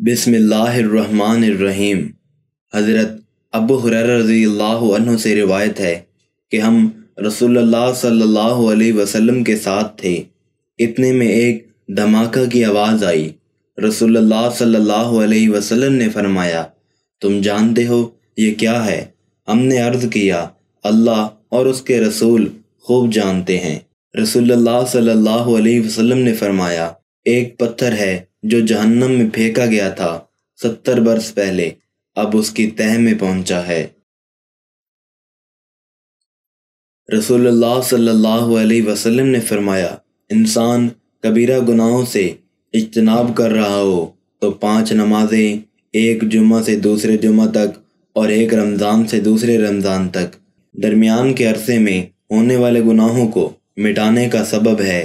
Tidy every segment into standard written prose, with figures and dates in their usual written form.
بسم اللہ الرحمن الرحیم۔ حضرت ابو ہریرہ رضی اللہ عنہ سے روایت ہے کہ ہم رسول اللہ صلی اللہ علیہ وسلم کے ساتھ تھے، اتنے میں ایک دھماکہ کی آواز آئی۔ رسول اللہ صلی اللہ علیہ وسلم نے فرمایا، تم جانتے ہو یہ کیا ہے؟ ہم نے عرض کیا، اللہ اور اس کے رسول خوب جانتے ہیں۔ رسول اللہ صلی اللہ علیہ وسلم نے فرمایا، ایک پتھر ہے جو جہنم میں پھینکا گیا تھا 70 برس پہلے، اب اس کی تہہ میں پہنچا ہے۔ رسول اللہ صلی اللہ علیہ وسلم نے فرمایا، انسان کبیرہ گناہوں سے اجتناب کر رہا ہو تو 5 نمازیں، ایک جمعہ سے دوسرے جمعہ تک اور ایک رمضان سے دوسرے رمضان تک، درمیان کے عرصے میں ہونے والے گناہوں کو مٹانے کا سبب ہے۔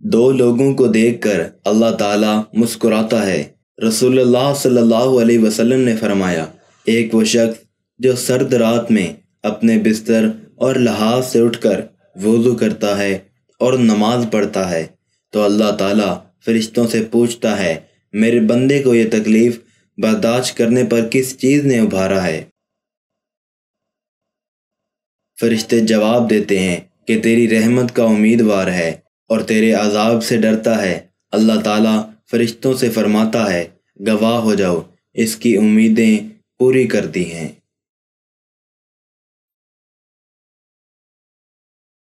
2 لوگوں کو دیکھ کر اللہ تعالیٰ مسکراتا ہے۔ رسول اللہ صلی اللہ علیہ وسلم نے فرمایا، ایک وہ شخص جو سرد رات میں اپنے بستر اور لحاظ سے اٹھ کر وضو کرتا ہے اور نماز پڑھتا ہے تو اللہ تعالیٰ فرشتوں سے پوچھتا ہے، میرے بندے کو یہ تکلیف برداشت کرنے پر کس چیز نے ابھارا ہے؟ فرشتے جواب دیتے ہیں کہ تیری رحمت کا امیدوار ہے اور تیرے عذاب سے ڈرتا ہے۔ اللہ تعالیٰ فرشتوں سے فرماتا ہے، گواہ ہو جاؤ، اس کی امیدیں پوری کرتی ہیں۔